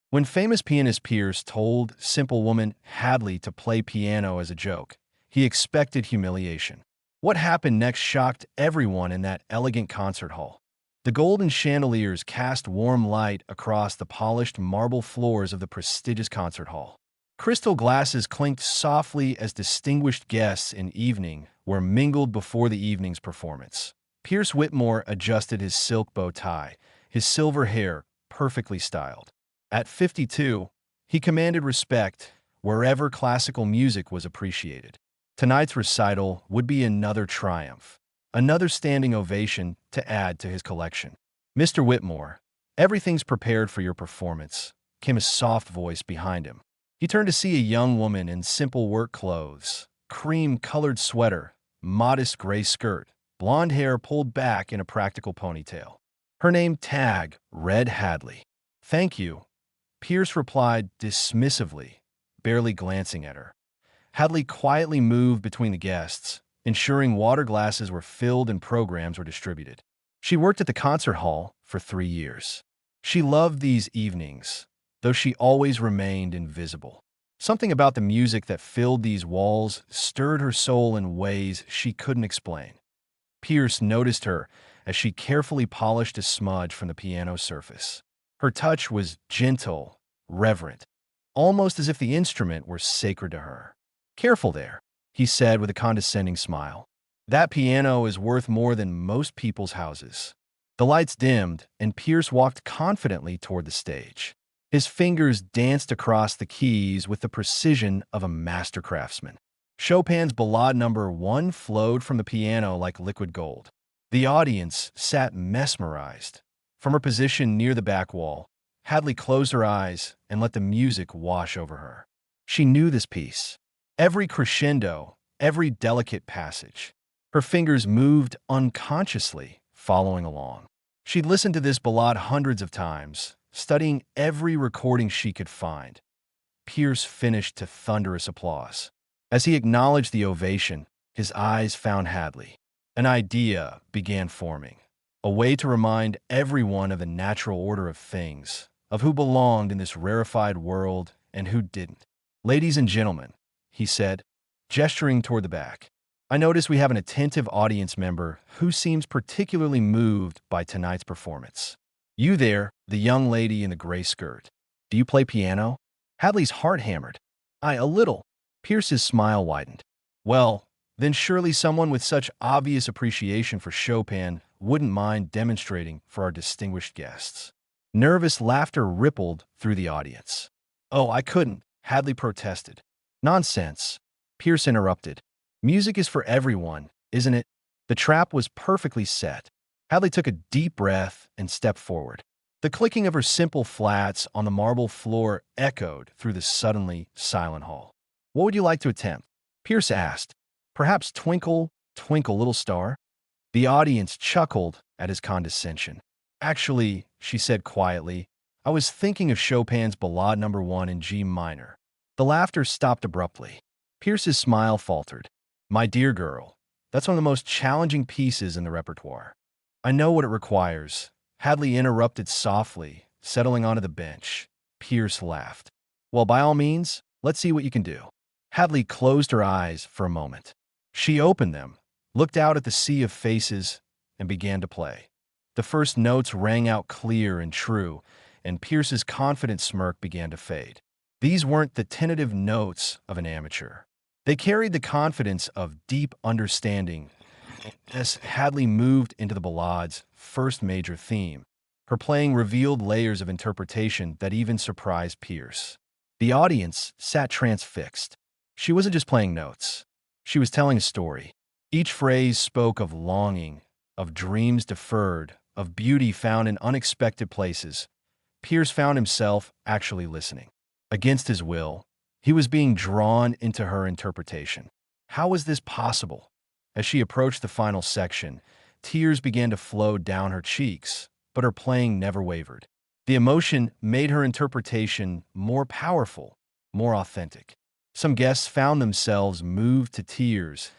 When famous pianist Pierce told simple woman Hadley to play piano as a joke, he expected humiliation. What happened next shocked everyone in that elegant concert hall. The golden chandeliers cast warm light across the polished marble floors of the prestigious concert hall. Crystal glasses clinked softly as distinguished guests in evening were mingled before the evening's performance. Pierce Whitmore adjusted his silk bow tie, his silver hair perfectly styled. At 52, he commanded respect wherever classical music was appreciated. Tonight's recital would be another triumph, another standing ovation to add to his collection. "Mr. Whitmore, everything's prepared for your performance," came a soft voice behind him. He turned to see a young woman in simple work clothes, cream-colored sweater, modest gray skirt, blonde hair pulled back in a practical ponytail. Her name tag read Hadley. "Thank you," Pierce replied dismissively, barely glancing at her. Hadley quietly moved between the guests, ensuring water glasses were filled and programs were distributed. She worked at the concert hall for 3 years. She loved these evenings, though she always remained invisible. Something about the music that filled these walls stirred her soul in ways she couldn't explain. Pierce noticed her as she carefully polished a smudge from the piano surface. Her touch was gentle, reverent, almost as if the instrument were sacred to her. "Careful there," he said with a condescending smile. "That piano is worth more than most people's houses." The lights dimmed, and Pierce walked confidently toward the stage. His fingers danced across the keys with the precision of a master craftsman. Chopin's Ballade No. 1 flowed from the piano like liquid gold. The audience sat mesmerized. From her position near the back wall, Hadley closed her eyes and let the music wash over her. She knew this piece. Every crescendo, every delicate passage. Her fingers moved unconsciously, following along. She'd listened to this ballade hundreds of times, studying every recording she could find. Pierce finished to thunderous applause. As he acknowledged the ovation, his eyes found Hadley. An idea began forming, a way to remind everyone of the natural order of things, of who belonged in this rarefied world and who didn't. "Ladies and gentlemen," he said, gesturing toward the back, "I notice we have an attentive audience member who seems particularly moved by tonight's performance. You there, the young lady in the gray skirt. Do you play piano?" Hadley's heart hammered. "A little." Pierce's smile widened. "Well, then surely someone with such obvious appreciation for Chopin wouldn't mind demonstrating for our distinguished guests." Nervous laughter rippled through the audience. "Oh, I couldn't," Hadley protested. "Nonsense," Pierce interrupted. "Music is for everyone, isn't it?" The trap was perfectly set. Hadley took a deep breath and stepped forward. The clicking of her simple flats on the marble floor echoed through the suddenly silent hall. "What would you like to attempt?" Pierce asked. "Perhaps Twinkle, Twinkle, Little Star?" The audience chuckled at his condescension. "Actually," she said quietly, "I was thinking of Chopin's Ballade No. 1 in G minor." The laughter stopped abruptly. Pierce's smile faltered. "My dear girl, that's one of the most challenging pieces in the repertoire." "I know what it requires," Hadley interrupted softly, settling onto the bench. Pierce laughed. "Well, by all means, let's see what you can do." Hadley closed her eyes for a moment. She opened them, looked out at the sea of faces, and began to play. The first notes rang out clear and true, and Pierce's confident smirk began to fade. These weren't the tentative notes of an amateur. They carried the confidence of deep understanding. As Hadley moved into the ballade's first major theme, her playing revealed layers of interpretation that even surprised Pierce. The audience sat transfixed. She wasn't just playing notes. She was telling a story. Each phrase spoke of longing, of dreams deferred, of beauty found in unexpected places. Pierce found himself actually listening. Against his will, he was being drawn into her interpretation. How was this possible? As she approached the final section, tears began to flow down her cheeks, but her playing never wavered. The emotion made her interpretation more powerful, more authentic. Some guests found themselves moved to tears.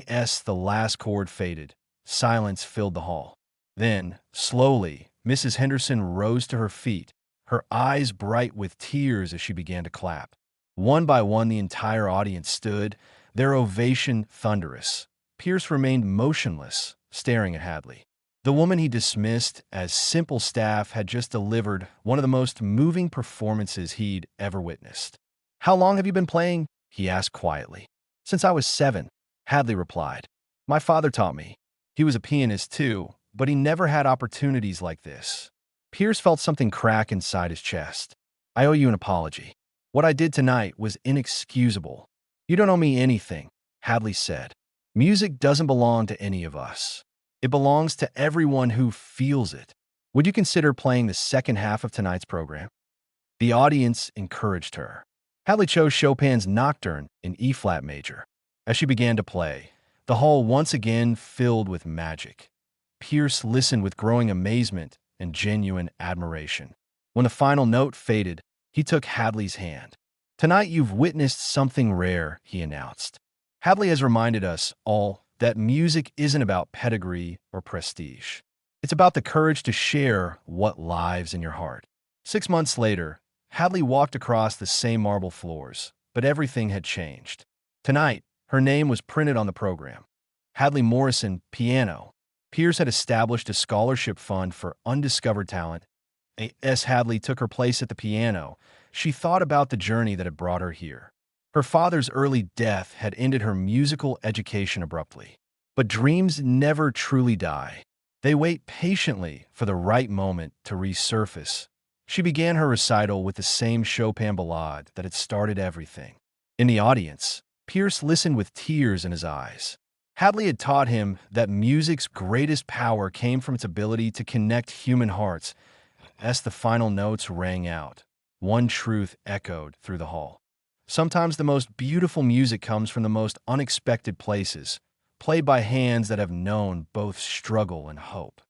As the last chord faded, silence filled the hall. Then, slowly, Mrs. Henderson rose to her feet, her eyes bright with tears as she began to clap. One by one, the entire audience stood, their ovation thunderous. Pierce remained motionless, staring at Hadley. The woman he dismissed as simple staff had just delivered one of the most moving performances he'd ever witnessed. "How long have you been playing?" he asked quietly. "Since I was 7, Hadley replied. "My father taught me. He was a pianist too, but he never had opportunities like this." Pierce felt something crack inside his chest. "I owe you an apology. What I did tonight was inexcusable." "You don't owe me anything," Hadley said. "Music doesn't belong to any of us. It belongs to everyone who feels it. Would you consider playing the second half of tonight's program?" The audience encouraged her. Hadley chose Chopin's Nocturne in E-flat major. As she began to play, the hall once again filled with magic. Pierce listened with growing amazement and genuine admiration. When the final note faded, he took Hadley's hand. "Tonight you've witnessed something rare," he announced. Hadley has reminded us all that music isn't about pedigree or prestige. It's about the courage to share what lives in your heart. 6 months later, Hadley walked across the same marble floors, but everything had changed. Tonight, her name was printed on the program. Hadley Morrison, piano. Pierce had established a scholarship fund for undiscovered talent. As Hadley took her place at the piano, she thought about the journey that had brought her here. Her father's early death had ended her musical education abruptly. But dreams never truly die. They wait patiently for the right moment to resurface. She began her recital with the same Chopin ballade that had started everything. In the audience, Pierce listened with tears in his eyes. Hadley had taught him that music's greatest power came from its ability to connect human hearts. As the final notes rang out, one truth echoed through the hall. Sometimes the most beautiful music comes from the most unexpected places, played by hands that have known both struggle and hope.